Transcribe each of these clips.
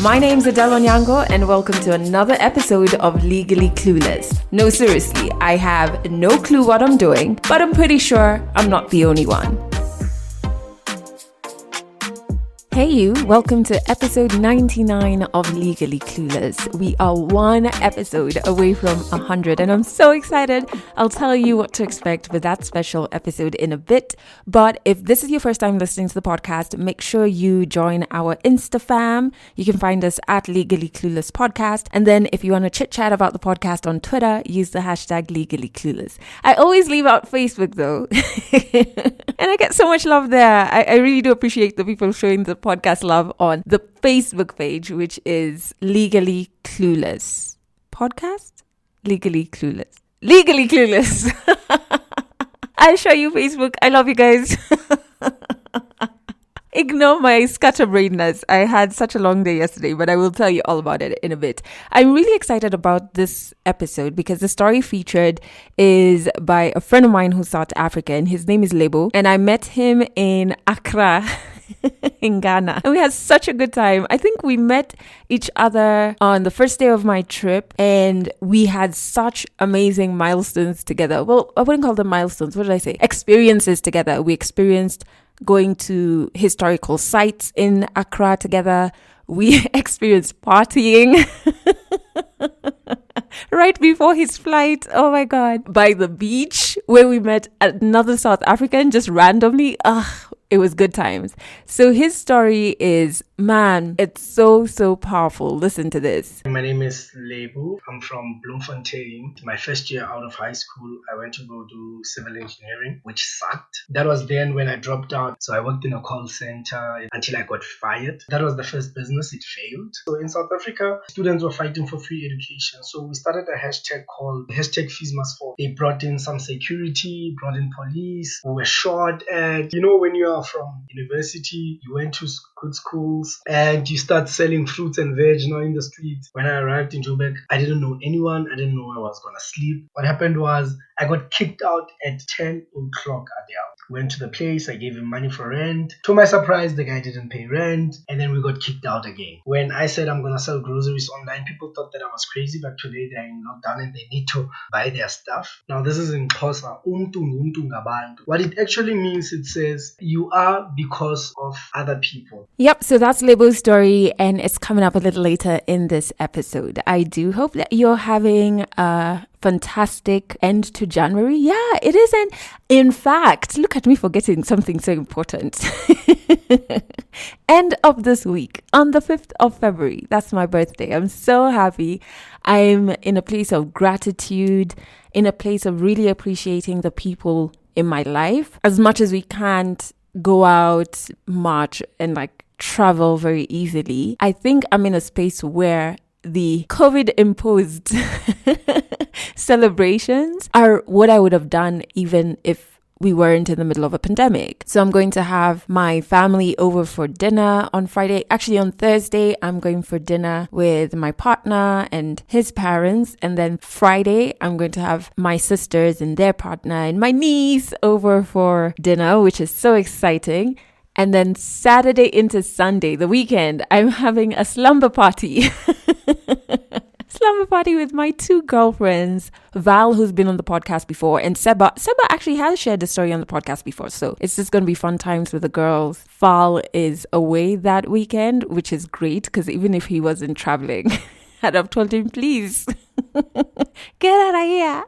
My name's Adele Onyango and welcome to another episode of Legally Clueless. No, seriously, I have no clue what I'm doing, but I'm pretty sure I'm not the only one. Hey you, welcome to episode 99 of Legally Clueless. We are one episode away from 100 and I'm so excited. I'll tell you what to expect with that special episode in a bit. But if this is your first time listening to the podcast, make sure you join our Insta fam. You can find us at Legally Clueless Podcast. And then if you want to chit chat about the podcast on Twitter, use the hashtag Legally Clueless. I always leave out Facebook though. And I get so much love there. I really do appreciate the people showing the podcast love on the Facebook page, which is Legally Clueless Podcast? Legally Clueless. Legally Clueless. I'll show you Facebook. I love you guys. Ignore my scatterbrainedness. I had such a long day yesterday, but I will tell you all about it in a bit. I'm really excited about this episode because the story featured is by a friend of mine who's South African. His name is Lebo, and I met him in Accra in Ghana. And we had such a good time. I think we met each other on the first day of my trip, and we had such amazing milestones together. Well, I wouldn't call them milestones. What did I say? Experiences together. We experienced going to historical sites in Accra together. We experienced partying right before his flight. Oh my God. By the beach where we met another South African just randomly. It was good times. So his story is, man, it's so powerful. Listen to this. My name is Lebu. I'm from Bloemfontein. My first year out of high school, I went to go do civil engineering, which sucked. That was then when I dropped out. So I worked in a call center until I got fired. That was the first business. It failed. So in South Africa, students were fighting for free education. So we started a hashtag called hashtag Fees Must Fall. They brought in some security, brought in police. We were short. And you know, when you are from university, you went to good schools and you start selling fruits and veg now in the streets. When I arrived in Joburg, I didn't know anyone. I didn't know where I was going to sleep. What happened was I got kicked out at 10 o'clock at the hour. Went to the place, I gave him money for rent. To my surprise, the guy didn't pay rent, and then we got kicked out again. When I said I'm gonna sell groceries online, people thought that I was crazy, but today they're in lockdown and they need to buy their stuff. Now this is in Xhosa, umntu ngabantu. What it actually means, it says you are because of other people. Yep, so that's Lebo's story, and it's coming up a little later in this episode. I do hope that you're having a fantastic end to January. Yeah, it is. And in fact, look at me forgetting something so important. End of this week on the 5th of February. That's my birthday. I'm so happy. I'm in a place of gratitude, in a place of really appreciating the people in my life. As much as we can't go out much and travel very easily, I think I'm in a space where the COVID imposed celebrations are what I would have done even if we weren't in the middle of a pandemic. So I'm going to have my family over for dinner on Friday. Actually, on Thursday, I'm going for dinner with my partner and his parents. And then Friday, I'm going to have my sisters and their partner and my niece over for dinner, which is so exciting. And then Saturday into Sunday, the weekend, I'm having a slumber party. Slumber party with my two girlfriends, Val, who's been on the podcast before, and Seba. Seba actually has shared the story on the podcast before, so it's just going to be fun times with the girls. Val is away that weekend, which is great, because even if he wasn't traveling, I'd have told him, please, get out of here.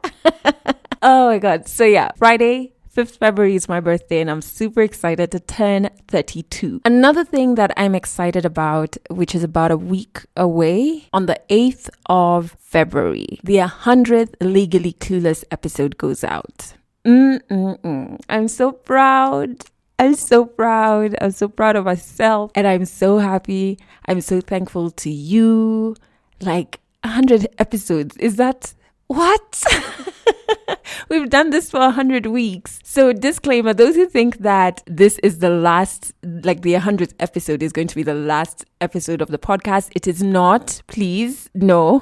Oh my God. So yeah, Friday, 5th February is my birthday and I'm super excited to turn 32. Another thing that I'm excited about, which is about a week away, on the 8th of February, the 100th Legally Clueless episode goes out. I'm so proud. I'm so proud. I'm so proud of myself and I'm so happy. I'm so thankful to you. 100 episodes. Is that what? We've done this for 100 weeks. So disclaimer, those who think that this is the last, the 100th episode is going to be the last episode of the podcast, it is not. Please, no.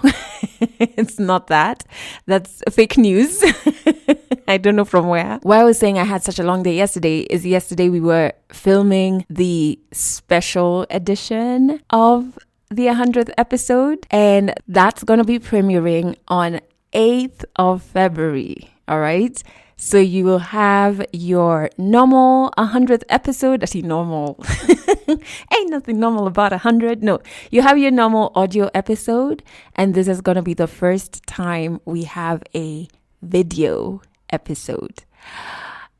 It's not that. That's fake news. I don't know from where. Why I was saying I had such a long day yesterday is yesterday we were filming the special edition of the 100th episode, and that's going to be premiering on 8th of February. All right. So you will have your normal 100th episode. I see normal. Ain't nothing normal about 100. No, you have your normal audio episode. And this is going to be the first time we have a video episode.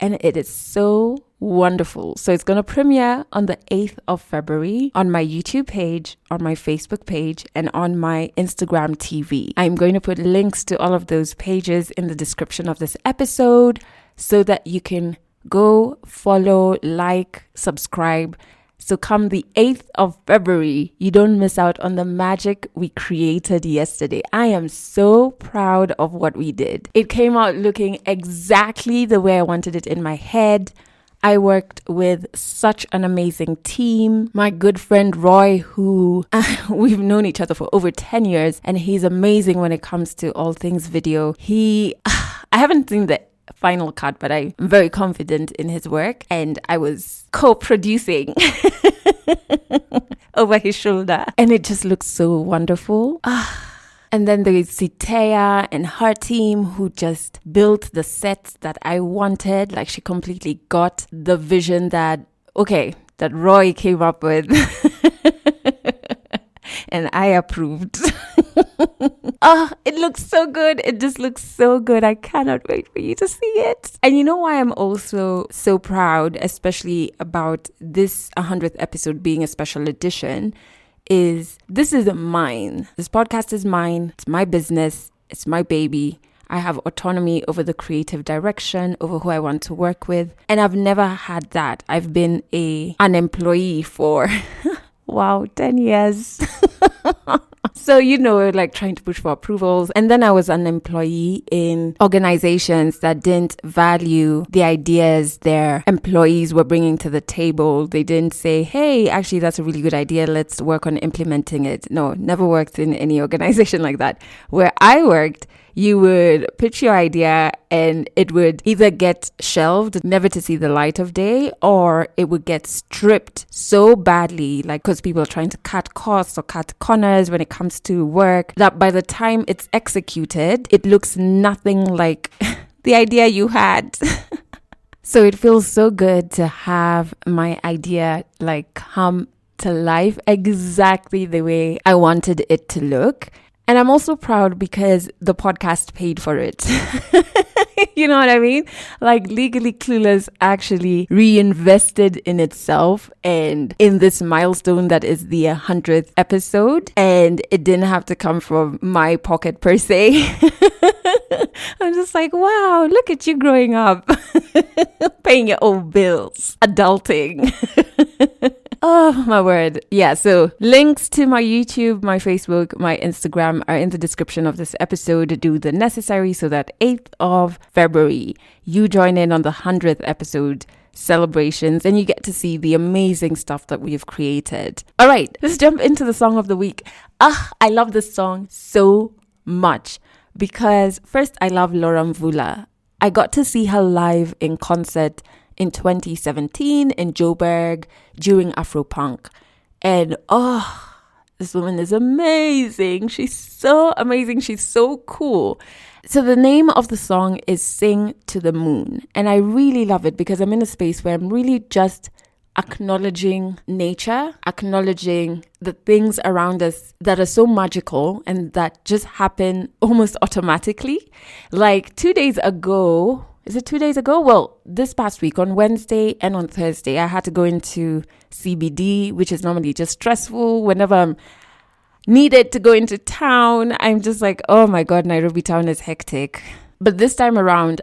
And it is so wonderful. So it's going to premiere on the 8th of February on my YouTube page, on my Facebook page, and on my Instagram TV. I'm going to put links to all of those pages in the description of this episode so that you can go follow, like, subscribe. So come the 8th of February, you don't miss out on the magic we created yesterday. I am so proud of what we did. It came out looking exactly the way I wanted it in my head. I worked with such an amazing team. My good friend Roy, who we've known each other for over 10 years, and he's amazing when it comes to all things video. I haven't seen the final cut, but I'm very confident in his work, and I was co-producing over his shoulder, and it just looks so wonderful. And then there is Sitea and her team who just built the sets that I wanted. Like, she completely got the vision that Roy came up with. And I approved. It looks so good. It just looks so good. I cannot wait for you to see it. And you know why I'm also so proud, especially about this 100th episode being a special edition, is this is mine. This podcast is mine. It's my business. It's my baby. I have autonomy over the creative direction, over who I want to work with. And I've never had that. I've been an employee for, 10 years. So, like trying to push for approvals. And then I was an employee in organizations that didn't value the ideas their employees were bringing to the table. They didn't say, hey, actually, that's a really good idea. Let's work on implementing it. No, never worked in any organization like that. Where I worked, you would pitch your idea and it would either get shelved, never to see the light of day, or it would get stripped so badly, like because people are trying to cut costs or cut corners when it comes to work, that by the time it's executed, it looks nothing like the idea you had. So it feels so good to have my idea like come to life exactly the way I wanted it to look. And I'm also proud because the podcast paid for it. You know what I mean? Like, Legally Clueless actually reinvested in itself and in this milestone that is the 100th episode. And it didn't have to come from my pocket per se. I'm just like, wow, look at you growing up. Paying your own bills. Adulting. Oh, my word. Yeah, so links to my YouTube, my Facebook, my Instagram are in the description of this episode. Do the necessary so that 8th of February, you join in on the 100th episode celebrations and you get to see the amazing stuff that we've created. All right, let's jump into the song of the week. I love this song so much because first, I love Laura Mvula. I got to see her live in concert in 2017 in Joburg during Afropunk. And this woman is amazing. She's so amazing. She's so cool. So the name of the song is Sing to the Moon. And I really love it because I'm in a space where I'm really just acknowledging nature, acknowledging the things around us that are so magical and that just happen almost automatically. Like 2 days ago, is it 2 days ago? Well, this past week on Wednesday and on Thursday, I had to go into CBD, which is normally just stressful. Whenever I'm needed to go into town, I'm just like, oh my God, Nairobi town is hectic. But this time around,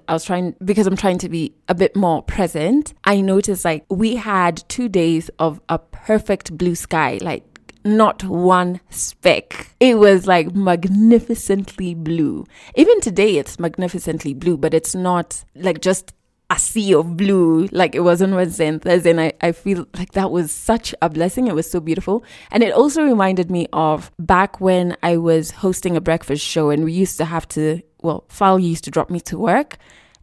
because I'm trying to be a bit more present, I noticed like we had 2 days of a perfect blue sky, like not one speck. It was like magnificently blue. Even today it's magnificently blue, but it's not like just a sea of blue like it was on Wednesday and Thursday. And I feel like that was such a blessing. It was so beautiful. And it also reminded me of back when I was hosting a breakfast show and we used to have to, Fal used to drop me to work.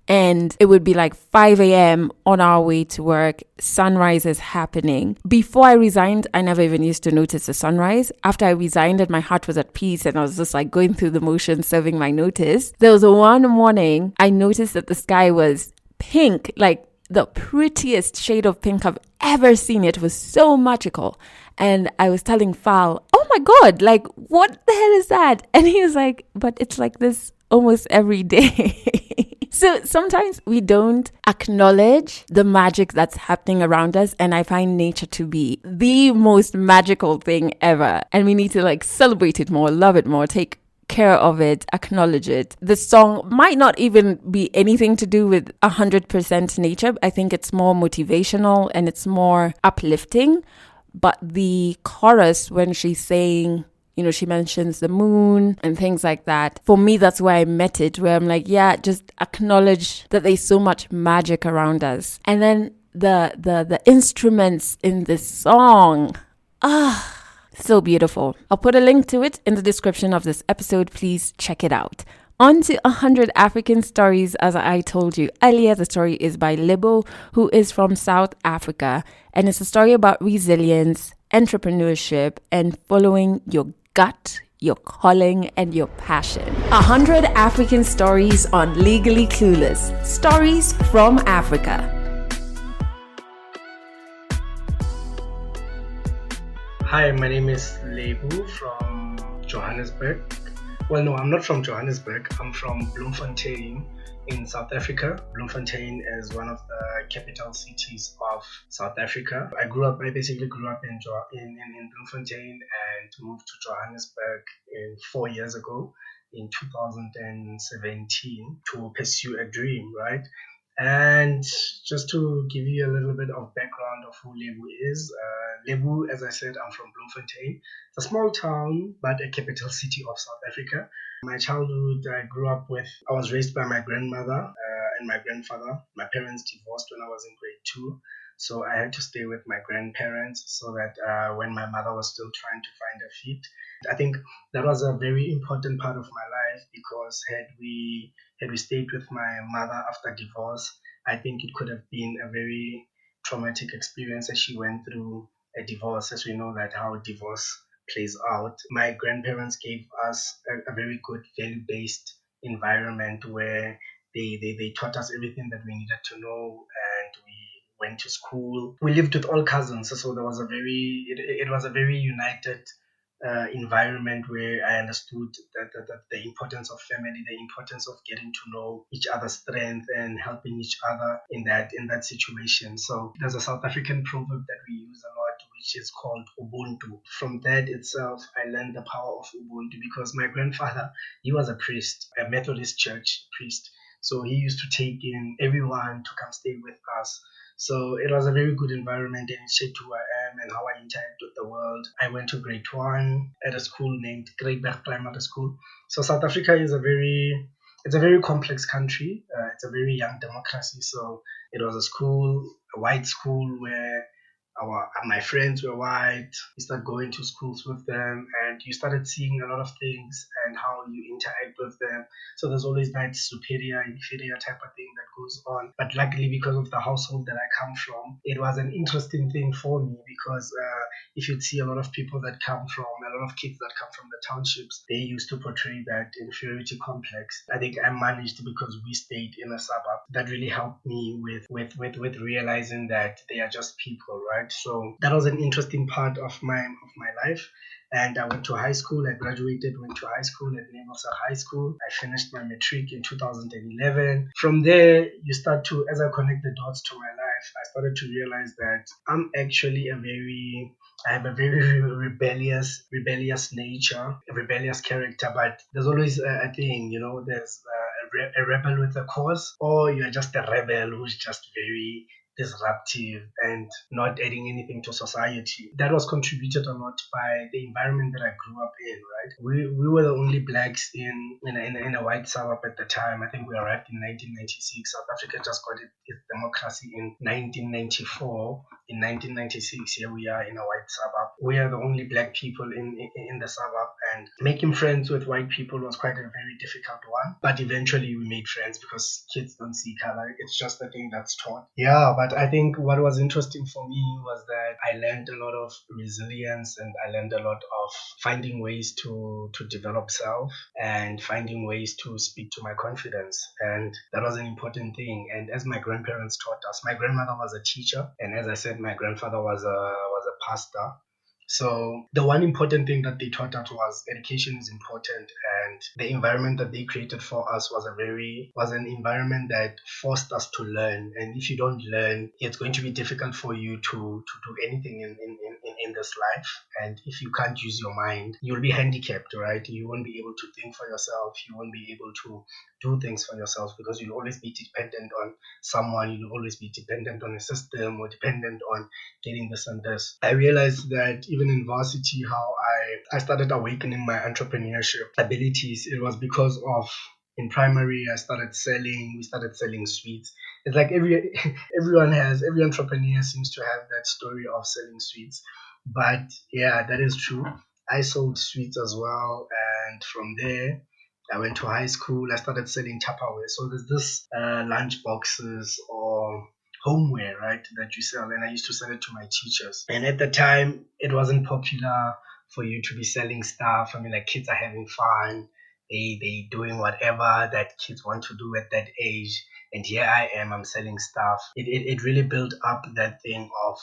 And it would be like 5 a.m. on our way to work, sunrise is happening. Before I resigned, I never even used to notice the sunrise. After I resigned and my heart was at peace and I was just like going through the motions, serving my notice, there was one morning I noticed that the sky was pink, like the prettiest shade of pink I've ever seen. It was so magical. And I was telling Fal, oh my God, like what the hell is that? And he was like, but it's like this almost every day. So sometimes we don't acknowledge the magic that's happening around us. And I find nature to be the most magical thing ever. And we need to like celebrate it more, love it more, take care of it, acknowledge it. The song might not even be anything to do with 100% nature. I think it's more motivational and it's more uplifting. But the chorus, when she's saying, you know, she mentions the moon and things like that. For me, that's where I met it, where I'm like, yeah, just acknowledge that there's so much magic around us. And then the instruments in this song, so beautiful. I'll put a link to it in the description of this episode. Please check it out. On to 100 African stories. As I told you earlier, the story is by Libo, who is from South Africa. And it's a story about resilience, entrepreneurship, and following your gut, your calling, and your passion. 100 African stories on Legally Clueless. Stories from Africa. Hi, my name is Lebu from Johannesburg. Well, no, I'm not from Johannesburg. I'm from Bloemfontein in South Africa. Bloemfontein is one of the capital cities of South Africa. I basically grew up in Bloemfontein and moved to Johannesburg 4 years ago in 2017 to pursue a dream, right? And just to give you a little bit of background of who Lebu is, Lebu, as I said, I'm from Bloemfontein. It's a small town, but a capital city of South Africa. My childhood, I was raised by my grandmother and my grandfather. My parents divorced when I was in grade 2. So I had to stay with my grandparents so that when my mother was still trying to find her feet. I think that was a very important part of my life because had we stayed with my mother after divorce, I think it could have been a very traumatic experience as she went through a divorce, as we know that how divorce plays out. My grandparents gave us a very good value-based environment where they taught us everything that we needed to know, and we went to school. We lived with all cousins, so there was it was a very united environment where I understood that the importance of family, the importance of getting to know each other's strength and helping each other in that situation. So there's a South African proverb that we use a lot, which is called Ubuntu. From that itself, I learned the power of Ubuntu because my grandfather, he was a priest, a Methodist church priest. So he used to take in everyone to come stay with us. So it was a very good environment and it shaped who I am and how I interact with the world. I went to grade 1 at a school named Greyberg Primary School. So South Africa is it's a very complex country. It's a very young democracy. So it was a white school where my friends were white. You start going to schools with them and you started seeing a lot of things and how you interact with them. So there's always that superior, inferior type of thing that goes on. But luckily, because of the household that I come from, it was an interesting thing for me because if you'd see a lot of people that come from, a lot of kids that come from the townships, they used to portray that inferiority complex. I think I managed because we stayed in a suburb. That really helped me with realizing that they are just people, right? So that was an interesting part of my life. And I went to high school. I graduated, went to high school at Naval High School. I finished my matric in 2011. From there, as I connect the dots to my life, I started to realize that I have a very rebellious nature, a rebellious character, but there's always a thing, there's a rebel with a cause, or you're just a rebel who's just very disruptive and not adding anything to society. That was contributed a lot by the environment that I grew up in, right? We were the only blacks in a white suburb at the time. I think we arrived in 1996. South Africa just got its democracy in 1994. In 1996, here we are in a white suburb. We are the only black people in the suburb, and making friends with white people was quite a very difficult one. But eventually we made friends because kids don't see color. It's just a thing that's taught. Yeah, but I think what was interesting for me was that I learned a lot of resilience, and I learned a lot of finding ways to develop self and finding ways to speak to my confidence. And that was an important thing. And as my grandparents taught us, my grandmother was a teacher, and as I said, my grandfather was a pastor. So the one important thing that they taught us was education is important, and the environment that they created for us was an environment that forced us to learn. And if you don't learn, it's going to be difficult for you to do anything in this life. And if you can't use your mind, you'll be handicapped, right? You won't be able to think for yourself. You won't be able to do things for yourself because you'll always be dependent on someone. You'll always be dependent on a system or dependent on getting this and this. I realized that even in varsity, how I started awakening my entrepreneurship abilities, it was because of in primary we started selling sweets. It's like every entrepreneur seems to have that story of selling sweets. But yeah, that is true. I sold sweets as well, and from there I went to high school. I started selling Tupperware. So there's this lunch boxes or homeware, right, that you sell, and I used to sell it to my teachers. And at the time, it wasn't popular for you to be selling stuff. I mean, like kids are having fun, they doing whatever that kids want to do at that age. And here I am, I'm selling stuff. It really built up that thing of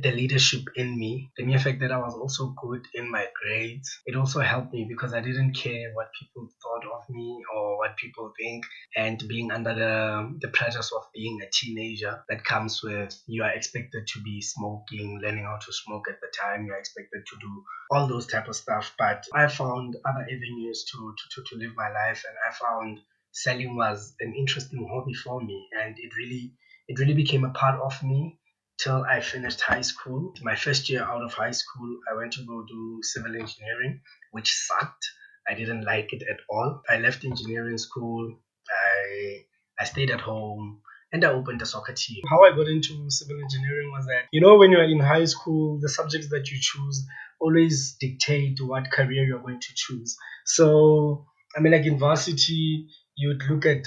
the leadership in me. The mere fact that I was also good in my grades, it also helped me because I didn't care what people thought of me or what people think. And being under the pressures of being a teenager that comes with, you are expected to be smoking, learning how to smoke at the time, you're expected to do all those type of stuff. But I found other avenues to live my life, and I found selling was an interesting hobby for me, and it really became a part of me till I finished high school. My first year out of high school, I went to go do civil engineering, which sucked. I didn't like it at all. I left engineering school. I stayed at home and I opened a soccer team. How I got into civil engineering was that, when you're in high school, the subjects that you choose always dictate what career you're going to choose. So, I mean, like in varsity, you'd look at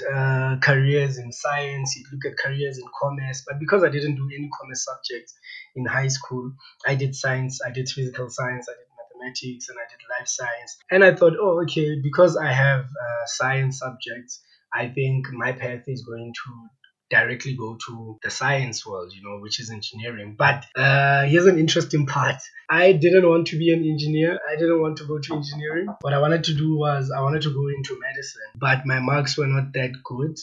careers in science, you'd look at careers in commerce. But because I didn't do any commerce subjects in high school, I did science, I did physical science, I did mathematics, and I did life science. And I thought, oh, okay, because I have science subjects, I think my path is going to directly go to the science world, which is engineering. But here's an interesting part. I didn't want to be an engineer. I didn't want to go to engineering. What I wanted to do was I wanted to go into medicine, but my marks were not that good,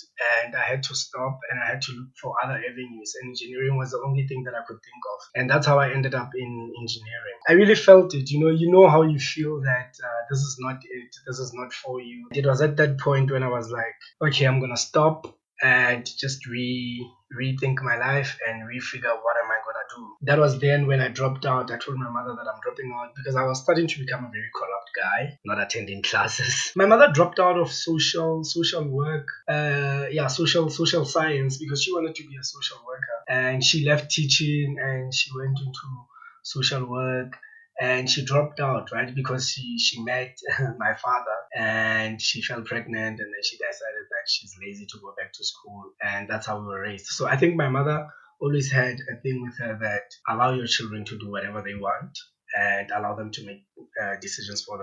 and I had to stop and I had to look for other avenues. And engineering was the only thing that I could think of, and that's how I ended up in engineering. I really felt it. You know how you feel that this is not it. This is not for you. It was at that point when I was like, okay, I'm gonna stop and just rethink my life and refigure what am I gonna do. That was then when I dropped out. I told my mother that I'm dropping out because I was starting to become a very corrupt guy, not attending classes. My mother dropped out of social work, social science, because she wanted to be a social worker, and she left teaching and she went into social work, and she dropped out, right, because she met my father and she fell pregnant, and then she decided that she's lazy to go back to school, and that's how we were raised. So I think my mother always had a thing with her that allow your children to do whatever they want and allow them to make decisions for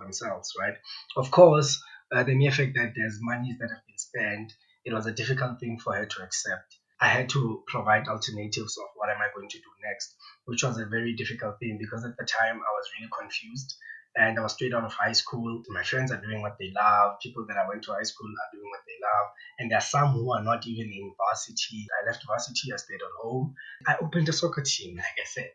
themselves, right? Of course, the mere fact that there's monies that have been spent, it was a difficult thing for her to accept. I had to provide alternatives of what am I going to do next, which was a very difficult thing because at the time I was really confused and I was straight out of high school. My friends are doing what they love. People that I went to high school are doing what they love. And there are some who are not even in varsity. I left varsity, I stayed at home. I opened a soccer team, like I said.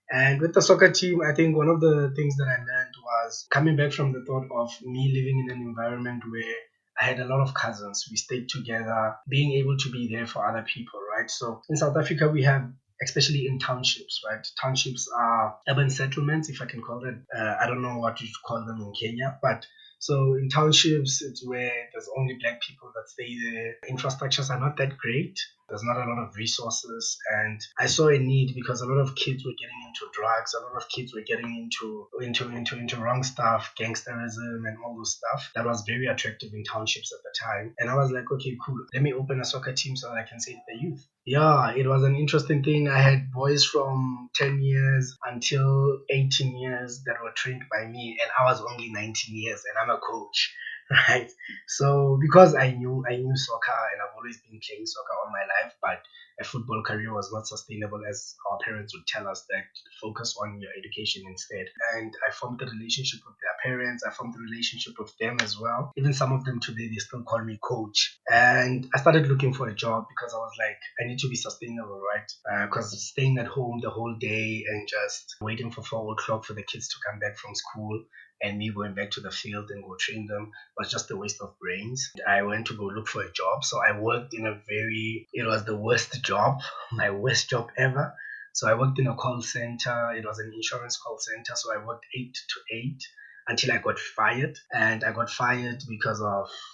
And with the soccer team, I think one of the things that I learned was coming back from the thought of me living in an environment where I had a lot of cousins. We stayed together, being able to be there for other people, right? So in South Africa, we have, especially in townships, right? Townships are urban settlements, if I can call it. I don't know what you call them in Kenya, but so in townships, it's where there's only black people that stay there. Infrastructures are not that great. There's not a lot of resources, and I saw a need because a lot of kids were getting into drugs. A lot of kids were getting into wrong stuff, gangsterism, and all those stuff. That was very attractive in townships at the time, and I was like, okay, cool. Let me open a soccer team so that I can save the youth. Yeah, it was an interesting thing. I had boys from 10 years until 18 years that were trained by me, and I was only 19 years, and I'm a coach. Right. So because I knew soccer and I've always been playing soccer all my life, but a football career was not sustainable, as our parents would tell us that focus on your education instead. And I formed a relationship with their parents. I formed a relationship with them as well. Even some of them today, they still call me coach. And I started looking for a job because I was like, I need to be sustainable, right? Because staying at home the whole day and just waiting for 4 o'clock for the kids to come back from school and me going back to the field and go train them was just a waste of brains. I went to go look for a job. So I worked in it was the worst job, my worst job ever. So I worked in a call center. It was an insurance call center. So I worked 8 to 8 until I got fired. And I got fired because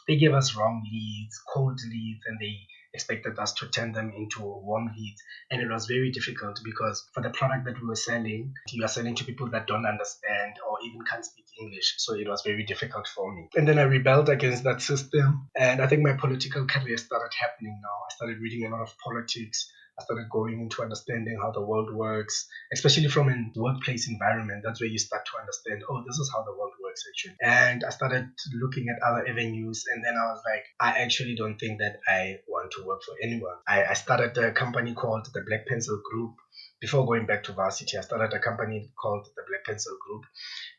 they gave us wrong leads, cold leads, and they expected us to turn them into warm leads. And it was very difficult because for the product that we were selling, you are selling to people that don't understand or even can't speak English. So it was very difficult for me. And then I rebelled against that system. And I think my political career started happening now. I started reading a lot of politics. I started going into understanding how the world works, especially from a workplace environment. That's where you start to understand, oh, this is how the world works actually. And I started looking at other avenues, and then I was like, I actually don't think that I want to work for anyone. I started a company called the Black Pencil Group. Before going back to varsity, I started a company called the Black Pencil Group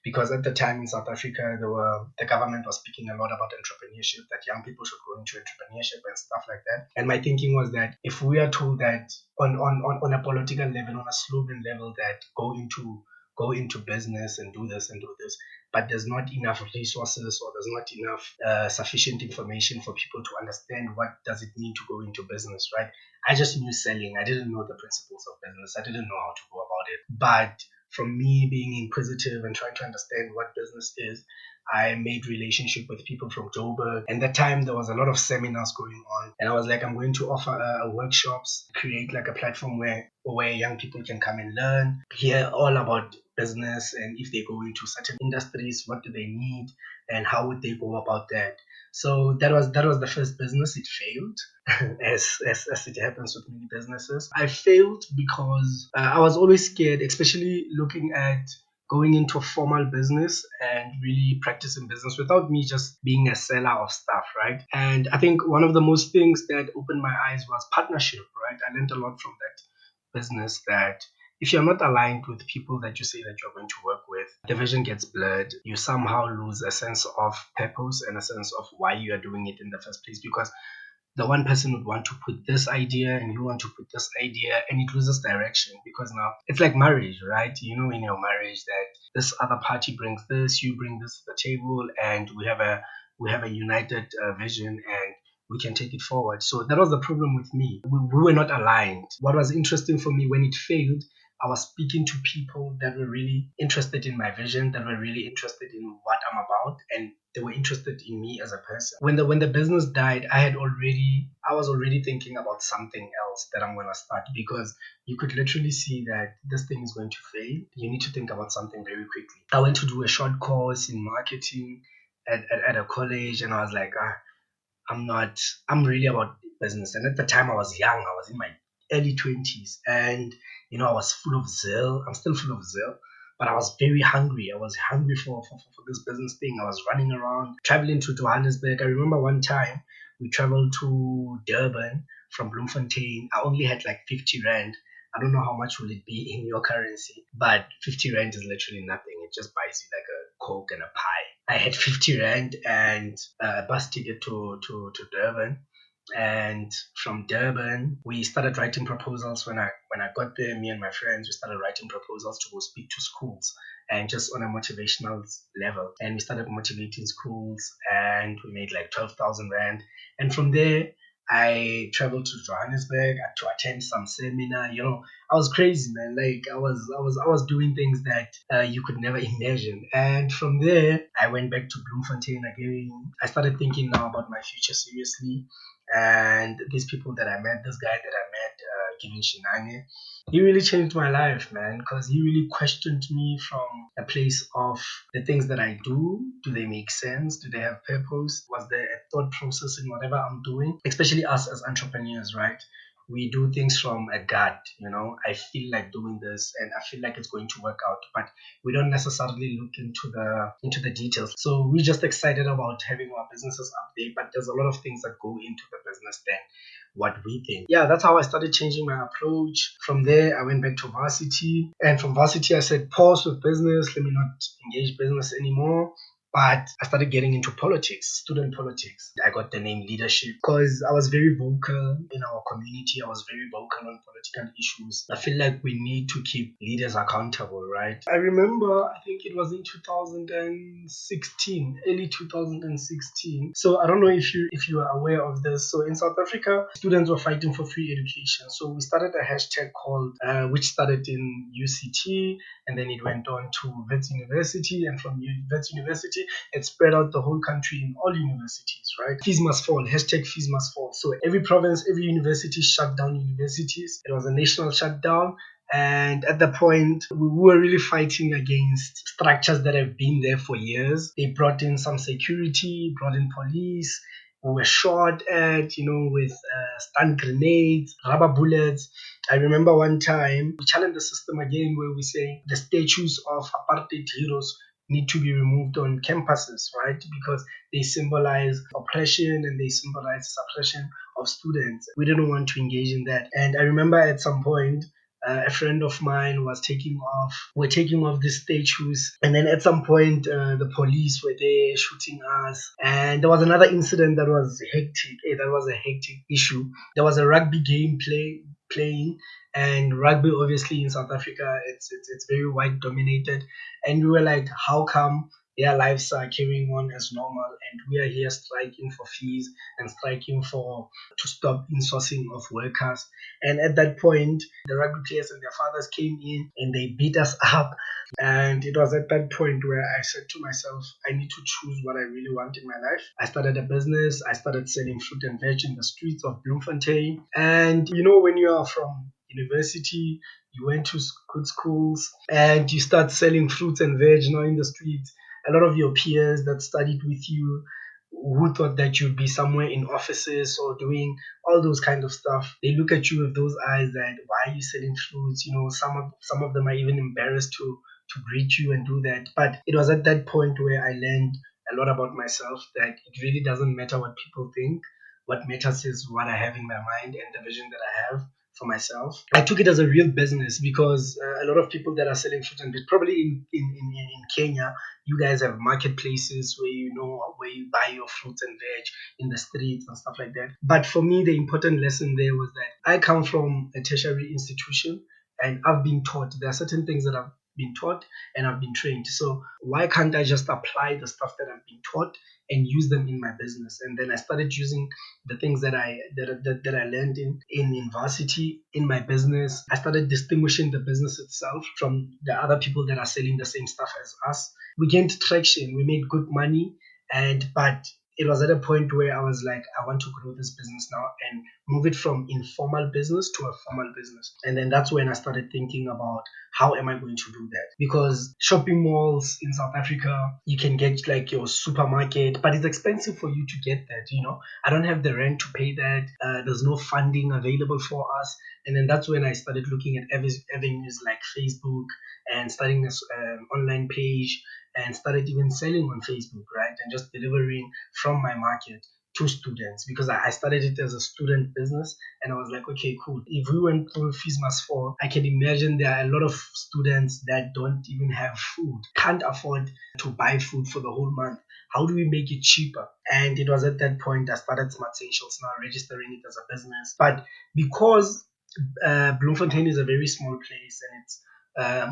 because at the time in South Africa, the government was speaking a lot about entrepreneurship, that young people should go into entrepreneurship and stuff like that. And my thinking was that if we are told that on a political level, on a slogan level, that go into business and do this and do this, but there's not enough resources or there's not enough sufficient information for people to understand what does it mean to go into business, right? I just knew selling. I didn't know the principles of business. I didn't know how to go about it. But from me being inquisitive and trying to understand what business is, I made relationship with people from Joburg. And that time there was a lot of seminars going on. And I was like, I'm going to offer workshops, create like a platform where young people can come and learn, hear all about business, and if they go into certain industries, what do they need and how would they go about that. So that was the first business. It failed, as it happens with many businesses. I failed because I was always scared, especially looking at going into formal business and really practicing business without me just being a seller of stuff, right? And I think one of the most things that opened my eyes was partnership, right? I learned a lot from that business, that if you're not aligned with people that you say that you're going to work with, the vision gets blurred. You somehow lose a sense of purpose and a sense of why you are doing it in the first place, because the one person would want to put this idea and you want to put this idea, and it loses direction. Because now it's like marriage, right? You know, in your marriage that this other party brings this, you bring this to the table, and we have a united vision, and we can take it forward. So that was the problem with me. We were not aligned. What was interesting for me when it failed, I was speaking to people that were really interested in my vision, that were really interested in what I'm about, and they were interested in me as a person. When the business died, I was already thinking about something else that I'm gonna start, because you could literally see that this thing is going to fail. You need to think about something very quickly. I went to do a short course in marketing at a college, and I was like, I'm really about business. And at the time I was young, I was in my early 20s, and I was full of zeal. I'm still full of zeal, but I was very hungry. I was hungry for this business thing. I was running around, traveling to Johannesburg. I remember one time we traveled to Durban from Bloemfontein. I only had like 50 Rand. I don't know how much will it be in your currency, but 50 Rand is literally nothing. It just buys you like a Coke and a pie. I had 50 Rand and a bus ticket to Durban. And from Durban, we started writing proposals. When I got there, me and my friends, we started writing proposals to go speak to schools, and just on a motivational level. And we started motivating schools, and we made like 12,000 Rand. And from there, I traveled to Johannesburg to attend some seminar. I was crazy, man. Like I was doing things that you could never imagine. And from there, I went back to Bloemfontein again. I started thinking now about my future seriously. And these people that I met, this guy that I met, Kevin Shinane, he really changed my life, man, because he really questioned me from a place of the things that I do they make sense? Do they have purpose? Was there a thought process in whatever I'm doing? Especially us as entrepreneurs, right? We do things from a gut. I feel like doing this and I feel like it's going to work out, but we don't necessarily look into the details. So we're just excited about having our businesses up there, but there's a lot of things that go into the business then what we think. Yeah, that's how I started changing my approach. From there, I went back to varsity. And from varsity, I said, pause with business. Let me not engage business anymore. But I started getting into politics, student politics. I got the name leadership because I was very vocal in our community. I was very vocal on political issues. I feel like we need to keep leaders accountable, right? I remember, I think it was in 2016, early 2016. So I don't know if you are aware of this. So in South Africa, students were fighting for free education. So we started a hashtag called, which started in UCT, and then it went on to Wits University, and from Wits University, it spread out the whole country in all universities, right? Fees must fall, hashtag fees must fall. So every province, every university shut down universities. It was a national shutdown. And at the point, we were really fighting against structures that have been there for years. They brought in some security, brought in police. We were shot at, with stun grenades, rubber bullets. I remember one time we challenged the system again where we say the statues of apartheid heroes need to be removed on campuses, right? Because they symbolize oppression and they symbolize suppression of students. We didn't want to engage in that. And I remember at some point, a friend of mine were taking off the statues, and then at some point the police were there shooting us, and there was another incident that was hectic. That was a hectic issue. There was a rugby game playing, and rugby obviously in South Africa it's very white dominated, and we were like, how come their lives are carrying on as normal and we are here striking for fees and striking for to stop insourcing of workers? And at that point, the rugby players and their fathers came in and they beat us up. And it was at that point where I said to myself, I need to choose what I really want in my life. I started a business. I started selling fruit and veg in the streets of Bloemfontein. And when you are from university, you went to good schools and you start selling fruits and veg now in the streets. A lot of your peers that studied with you who thought that you'd be somewhere in offices or doing all those kind of stuff, they look at you with those eyes that why are you selling fruits? Some of them are even embarrassed to greet you and do that. But it was at that point where I learned a lot about myself, that it really doesn't matter what people think. What matters is what I have in my mind and the vision that I have for myself. I took it as a real business because a lot of people that are selling fruit and veg, probably in Kenya, you guys have marketplaces where where you buy your fruits and veg in the streets and stuff like that. But for me, the important lesson there was that I come from a tertiary institution and I've been taught. There are certain things that I've been taught and I've been trained. So why can't I just apply the stuff that I've been taught and use them in my business? And then I started using the things that I learned in varsity in my business. I started distinguishing the business itself from the other people that are selling the same stuff as us. We gained traction, we made good money, but it was at a point where I was like, I want to grow this business now and move it from informal business to a formal business. And then that's when I started thinking about how am I going to do that? Because shopping malls in South Africa, you can get like your supermarket, but it's expensive for you to get that. I don't have the rent to pay that. There's no funding available for us. And then that's when I started looking at avenues like Facebook and starting this online page and started even selling on Facebook, right? And just delivering from my market to students, because I started it as a student business and I was like, okay, cool. If we went through Fees Must Fall, I can imagine there are a lot of students that don't even have food, can't afford to buy food for the whole month. How do we make it cheaper? And it was at that point I started Smart Essentials, now registering it as a business. But because Bloemfontein is a very small place and it's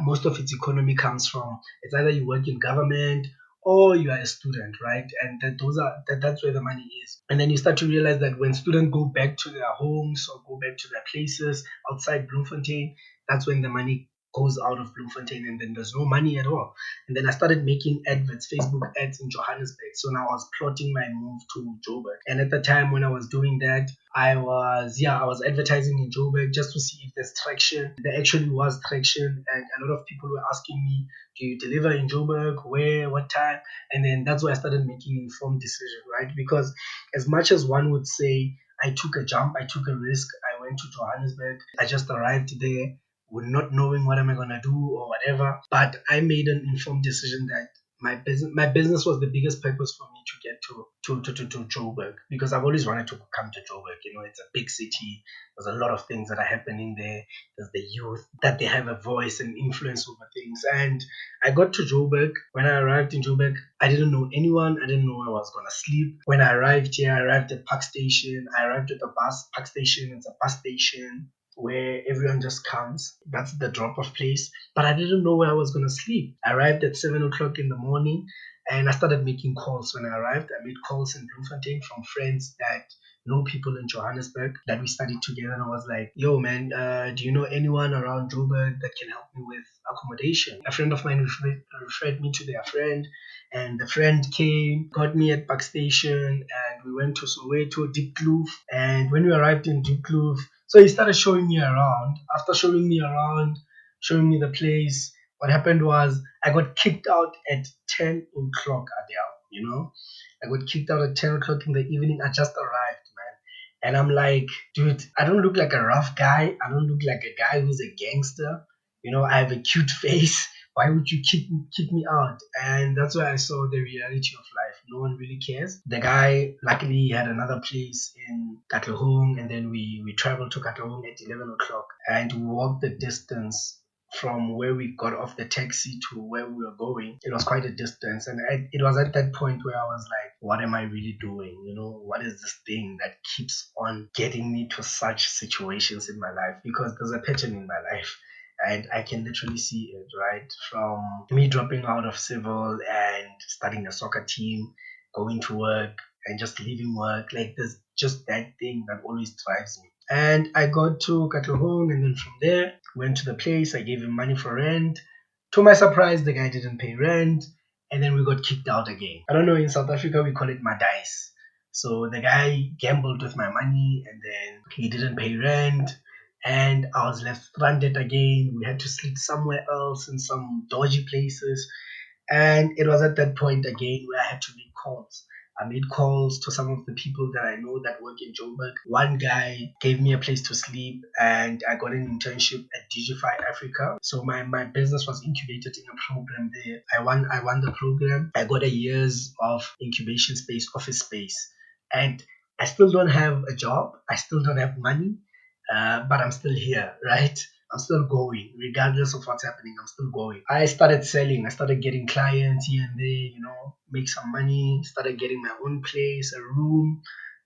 most of its economy comes from, it's either you work in government or you are a student, right? And that's where the money is. And then you start to realize that when students go back to their homes or go back to their places outside Bloemfontein, that's when the money goes out of Bloemfontein, and then there's no money at all. And then I started making adverts, Facebook ads in Johannesburg. So now I was plotting my move to Joburg. And at the time when I was doing that, I was advertising in Joburg just to see if there's traction. There actually was traction, and a lot of people were asking me, do you deliver in Joburg? Where? What time? And then that's why I started making informed decision, right? Because as much as one would say, I took a jump, I took a risk, I went to Johannesburg, I just arrived there with not knowing what am I gonna do or whatever. But I made an informed decision that my business was the biggest purpose for me to get to Joburg, because I've always wanted to come to Joburg. It's a big city. There's a lot of things that are happening there. There's the youth that they have a voice and influence over things. And I got to Joburg. When I arrived in Joburg, I didn't know anyone. I didn't know where I was gonna sleep. When I arrived here, I arrived at Park Station. I arrived at the bus Park Station. It's a bus station where everyone just comes. That's the drop off place. But I didn't know where I was going to sleep. I arrived at 7 o'clock in the morning, and I started making calls when I arrived. I made calls in Bloemfontein from friends that know people in Johannesburg that we studied together. And I was like, yo, man, do you know anyone around Joburg that can help me with accommodation? A friend of mine referred me to their friend, and the friend came, got me at Park Station, and we went to Soweto, Diepkloof. And when we arrived in Diepkloof, so he started showing me around. After showing me around, showing me the place, what happened was I got kicked out at 10 o'clock, Adele. I got kicked out at 10 o'clock in the evening. I just arrived, man. And I'm like, dude, I don't look like a rough guy. I don't look like a guy who's a gangster. I have a cute face. Why would you kick me out? And that's why I saw the reality of life. No one really cares. The guy, luckily, had another place in Katlehong, and then we traveled to Katlehong at 11 o'clock, and we walked the distance from where we got off the taxi to where we were going. It was quite a distance, and it was at that point where I was like, what am I really doing? What is this thing that keeps on getting me to such situations in my life? Because there's a pattern in my life, and I can literally see it, right? From me dropping out of civil and starting a soccer team, going to work and just leaving work. Like, there's just that thing that always drives me. And I got to Katlehong, and then from there, went to the place. I gave him money for rent. To my surprise, the guy didn't pay rent, and then we got kicked out again. I don't know, in South Africa, we call it Madais. So the guy gambled with my money, and then he didn't pay rent, and I was left stranded again. We had to sleep somewhere else in some dodgy places. And it was at that point again where I had to make calls. I made calls to some of the people that I know that work in Joburg. One guy gave me a place to sleep, and I got an internship at Digify Africa. So my business was incubated in a program there. I won the program. I got a years of incubation space, office space. And I still don't have a job. I still don't have money. But I'm still here, right? I'm still going, regardless of what's happening. I'm still going. I started selling. I started getting clients here and there, make some money. Started getting my own place, a room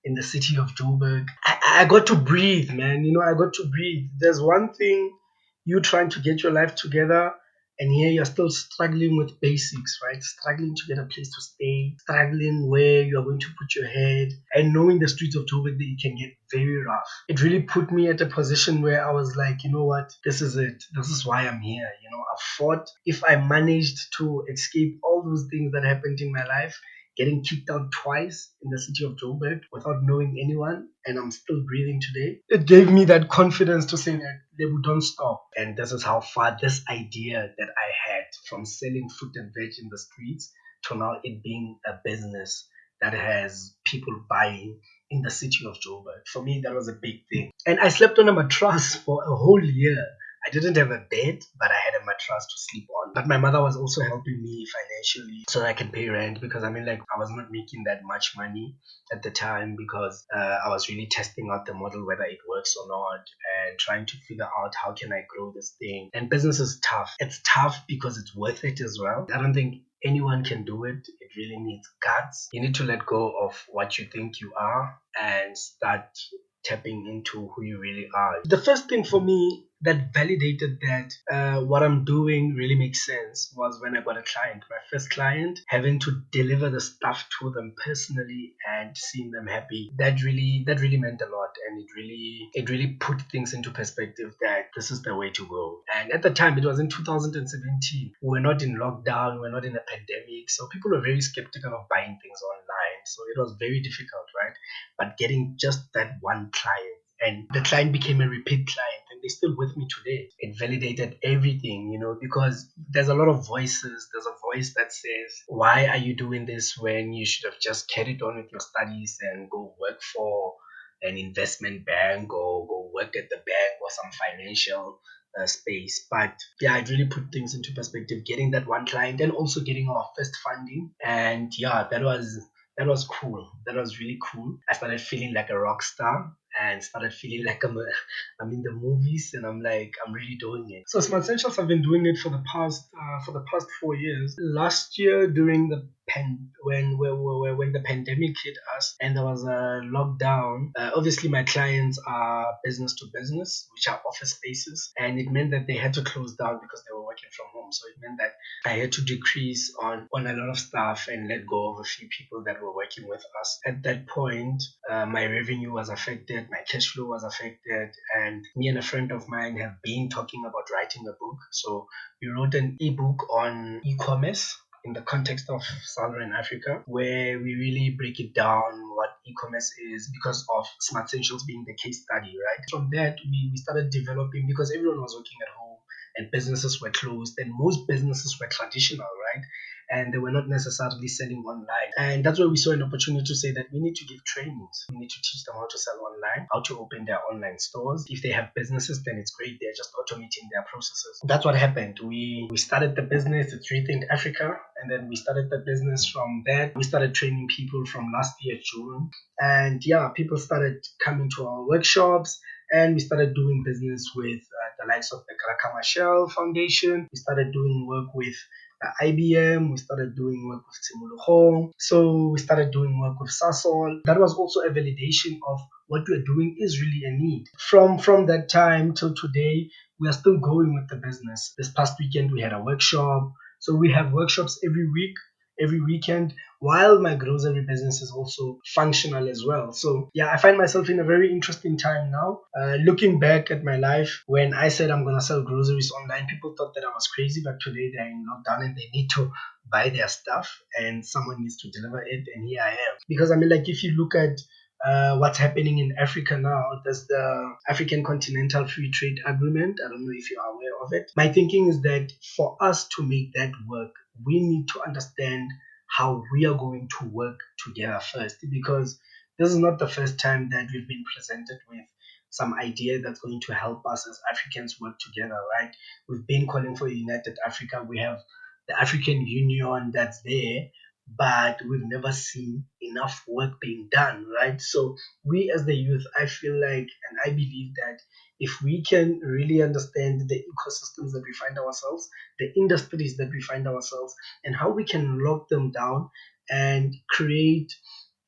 in the city of Joburg. I got to breathe, man. I got to breathe. There's one thing, you trying to get your life together, and here you're still struggling with basics, right? Struggling to get a place to stay, struggling where you're going to put your head, and knowing the streets of Joburg that it can get very rough. It really put me at a position where I was like, you know what? This is it. This is why I'm here. I fought. If I managed to escape all those things that happened in my life, getting kicked out twice in the city of Joburg without knowing anyone, and I'm still breathing today. It gave me that confidence to say that they would don't stop. And this is how far this idea that I had, from selling fruit and veg in the streets to now it being a business that has people buying in the city of Joburg. For me, that was a big thing. And I slept on a mattress for a whole year. I didn't have a bed, but I had a mattress to sleep on. But my mother was also helping me financially so I can pay rent, because I was not making that much money at the time, because I was really testing out the model, whether it works or not, and trying to figure out how can I grow this thing. And business is tough. It's tough because it's worth it as well. I don't think anyone can do it. It really needs guts. You need to let go of what you think you are and start tapping into who you really are. The first thing for me that validated that what I'm doing really makes sense was when I got a client, my first client, having to deliver the stuff to them personally and seeing them happy. That really meant a lot, and it really put things into perspective that this is the way to go. And at the time, it was in 2017. We were not in lockdown, we were not in a pandemic, so people were very skeptical of buying things online. So it was very difficult, right? But getting just that one client, and the client became a repeat client, and they're still with me today. It validated everything, because there's a lot of voices. There's a voice that says, why are you doing this when you should have just carried on with your studies and go work for an investment bank or go work at the bank or some financial space. But yeah, it really put things into perspective, getting that one client and also getting our first funding. And yeah, that was cool. That was really cool. I started feeling like a rock star and started feeling like I'm in the movies, and I'm like, I'm really doing it. So Smart Essentials, I've been doing it for the past 4 years. Last year during the when the pandemic hit us and there was a lockdown, obviously my clients are business to business, which are office spaces, and it meant that they had to close down because they were working from home. So it meant that I had to decrease on a lot of stuff and let go of a few people that were working with us. At that point, my revenue was affected, my cash flow was affected, and me and a friend of mine have been talking about writing a book. So we wrote an ebook on e-commerce in the context of Southern Africa, where we really break it down what e-commerce is because of Smart Essentials being the case study, right? From that, we started developing because everyone was working at home and businesses were closed, and most businesses were traditional, right? And they were not necessarily selling online. And that's where we saw an opportunity to say that we need to give trainings. We need to teach them how to sell online, how to open their online stores. If they have businesses, then it's great. They're just automating their processes. That's what happened. We started the business, it's Rethink Africa. And then we started the business from that. We started training people from last year, June. And yeah, people started coming to our workshops, and we started doing business with the likes of the Kalakama Shell Foundation. We started doing work with IBM. We started doing work with Tsimuluhong. So we started doing work with Sasol. That was also a validation of what we're doing is really a need. From that time till today, we are still going with the business. This past weekend, we had a workshop. So we have workshops every week, every weekend, while my grocery business is also functional as well. So yeah, I find myself in a very interesting time now. Looking back at my life, when I said I'm gonna sell groceries online, people thought that I was crazy, but today they're in lockdown and they need to buy their stuff and someone needs to deliver it, and here I am. Because I mean, like, if you look at what's happening in Africa now, there's the African Continental Free Trade Agreement. I don't know if you are aware of it. My thinking is that for us to make that work, we need to understand how we are going to work together first, because this is not the first time that we've been presented with some idea that's going to help us as Africans work together, right? We've been calling for a united Africa. We have the African Union that's there, but we've never seen enough work being done, right? So we as the youth, I feel like, and I believe that if we can really understand the ecosystems that we find ourselves, the industries that we find ourselves, and how we can lock them down and create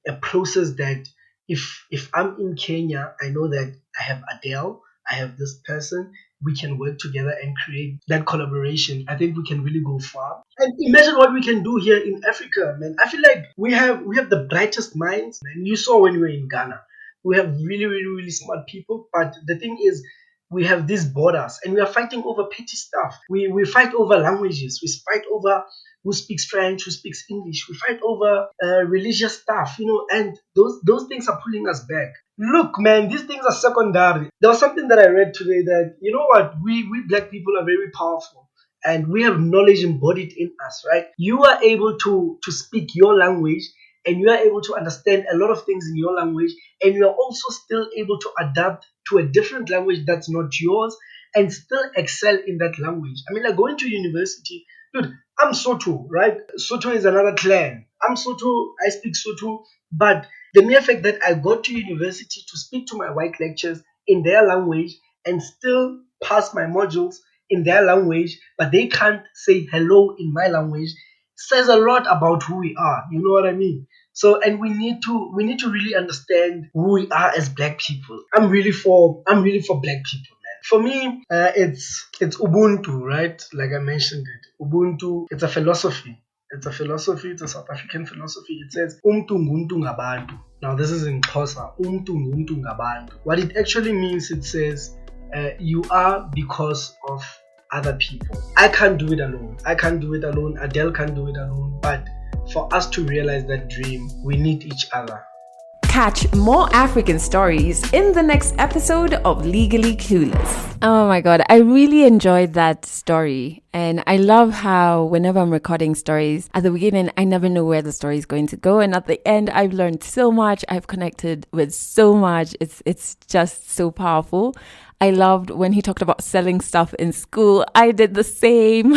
a process that if I'm in Kenya, I know that I have Adele, I have this person, we can work together and create that collaboration. I think we can really go far. And imagine what we can do here in Africa, man. I feel like we have the brightest minds, man. You saw when we were in Ghana. We have really, really, really smart people, but the thing is, we have these borders and we are fighting over petty stuff. We fight over languages. We fight over who speaks French, who speaks English. We fight over religious stuff, and those things are pulling us back. Look, man, these things are secondary. There was something that I read today that, you know what, we black people are very powerful and we have knowledge embodied in us, right? You are able to speak your language and you are able to understand a lot of things in your language, and you are also still able to adapt to a different language that's not yours and still excel in that language. I mean, like going to university, dude, I'm Soto, right? Soto is another clan. I'm Soto, I speak Soto, but the mere fact that I go to university to speak to my white lecturers in their language and still pass my modules in their language, but they can't say hello in my language, says a lot about who we are. You know what I mean? So, and we need to really understand who we are as black people. I'm really for black people, man. For me, it's Ubuntu, right? Like I mentioned it. Ubuntu, it's a philosophy. It's a philosophy, it's a South African philosophy. It says, Umtu nguntu ngabantu. Now, this is in Xhosa. Umtu nguntu ngabantu. What it actually means, it says, you are because of other people. I can't do it alone. I can't do it alone. Adele can't do it alone. But for us to realize that dream, we need each other. Catch more African stories in the next episode of Legally Clueless. Oh my God, I really enjoyed that story. And I love how whenever I'm recording stories, at the beginning, I never know where the story is going to go. And at the end, I've learned so much. I've connected with so much. It's just so powerful. I loved when he talked about selling stuff in school. I did the same.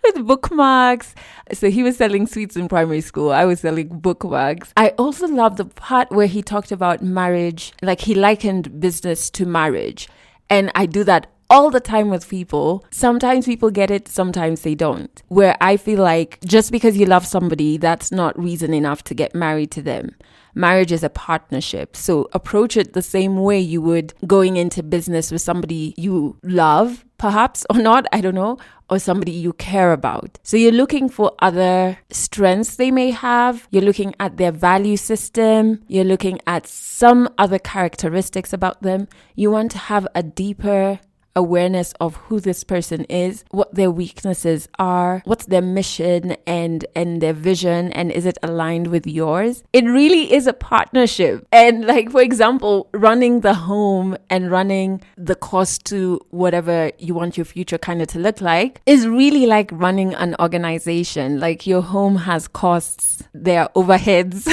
With bookmarks. So he was selling sweets in primary school. I was selling bookmarks. I also love the part where he talked about marriage, like he likened business to marriage. And I do that all the time with people. Sometimes people get it, sometimes they don't. Where I feel like just because you love somebody, that's not reason enough to get married to them. Marriage is a partnership. So approach it the same way you would going into business with somebody you love, perhaps, or not, I don't know, or somebody you care about. So you're looking for other strengths they may have. You're looking at their value system. You're looking at some other characteristics about them. You want to have a deeper awareness of who this person is, what their weaknesses are, what's their mission and their vision, and is it aligned with yours? It really is a partnership. And like, for example, running the home and running the cost to whatever you want your future kind of to look like is really like running an organization. Like your home has costs, there are overheads.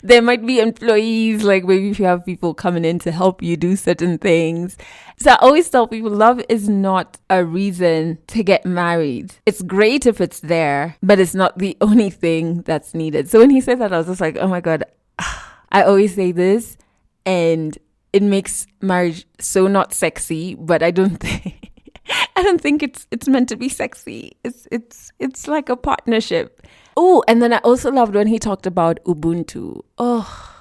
There might be employees, like maybe if you have people coming in to help you do certain things. So I always tell people love is not a reason to get married. It's great if it's there, but it's not the only thing that's needed. So when he said that, I was just like, oh my God, I always say this and it makes marriage so not sexy, but I don't think it's meant to be sexy. It's like a partnership. Oh, and then I also loved when he talked about Ubuntu. Oh,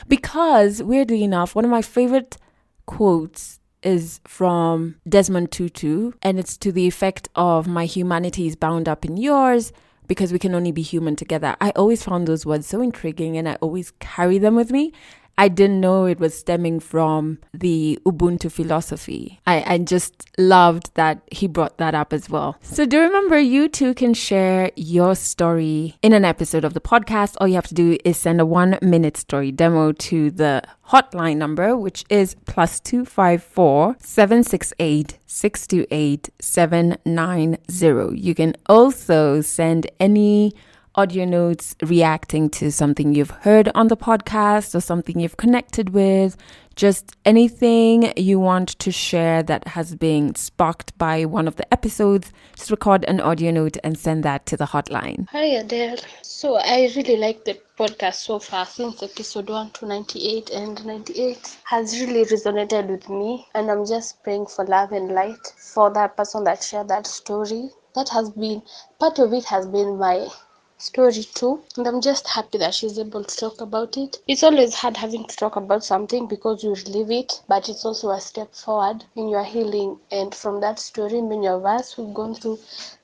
because weirdly enough, one of my favorite quotes is from Desmond Tutu, and it's to the effect of my humanity is bound up in yours because we can only be human together. I always found those words so intriguing and I always carry them with me. I didn't know it was stemming from the Ubuntu philosophy. I just loved that he brought that up as well. So do remember, you too can share your story in an episode of the podcast. All you have to do is send a 1-minute story demo to the hotline number, which is +254 768 628 790. You can also send any audio notes reacting to something you've heard on the podcast or something you've connected with, just anything you want to share that has been sparked by one of the episodes. Just record an audio note and send that to the hotline. Hi Adele. So I really like the podcast so far since episode 1 to 98, and 98 has really resonated with me, and I'm just praying for love and light for that person that shared that story. That has been part of it, has been my story too, and I'm just happy that she's able to talk about it. It's always hard having to talk about something because you relive it, but it's also a step forward in your healing. And from that story, many of us who've gone through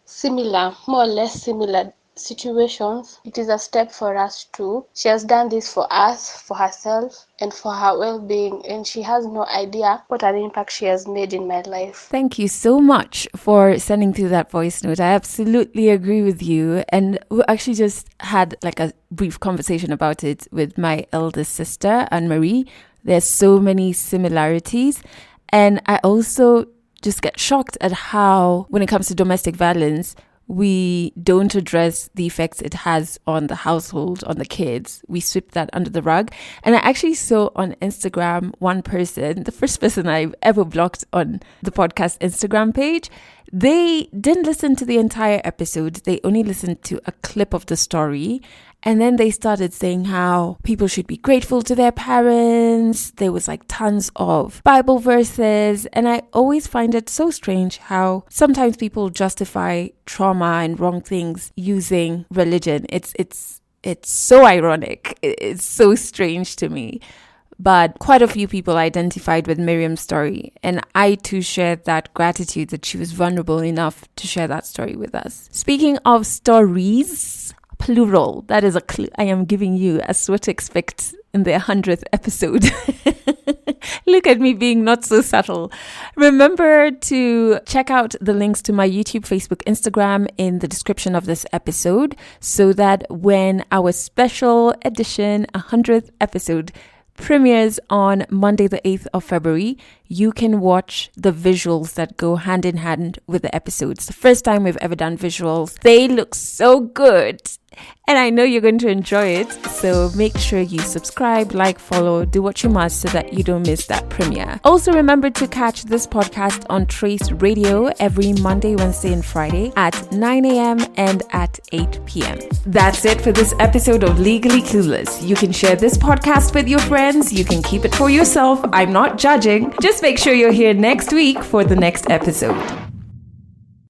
similar, more or less similar situations, it is a step for us too. She has done this for us, for herself, and for her well-being, and she has no idea what an impact she has made in my life. Thank you so much for sending through that voice note. I absolutely agree with you, and we actually just had like a brief conversation about it with my eldest sister, Anne-Marie. There's so many similarities, and I also just get shocked at how, when it comes to domestic violence, we don't address the effects it has on the household, on the kids. We sweep that under the rug. And I actually saw on Instagram one person, the first person I've ever blocked on the podcast Instagram page, they didn't listen to the entire episode. They only listened to a clip of the story. And then they started saying how people should be grateful to their parents. There was like tons of Bible verses. And I always find it so strange how sometimes people justify trauma and wrong things using religion. It's so ironic. It's so strange to me. but quite a few people identified with Miriam's story. And I too shared that gratitude that she was vulnerable enough to share that story with us. Speaking of stories, plural, that is a clue I am giving you as what to expect in the 100th episode. Look at me being not so subtle. Remember to check out the links to my YouTube, Facebook, Instagram in the description of this episode so that when our special edition 100th episode premieres on Monday the 8th of February, you can watch the visuals that go hand in hand with the episodes. The first time we've ever done visuals. They look so good. And I know you're going to enjoy it. So make sure you subscribe, like, follow, do what you must so that you don't miss that premiere. Also remember to catch this podcast on Trace Radio every Monday, Wednesday, and Friday at 9 a.m. and at 8 p.m. That's it for this episode of Legally Clueless. You can share this podcast with your friends. You can keep it for yourself. I'm not judging. Just make sure you're here next week for the next episode.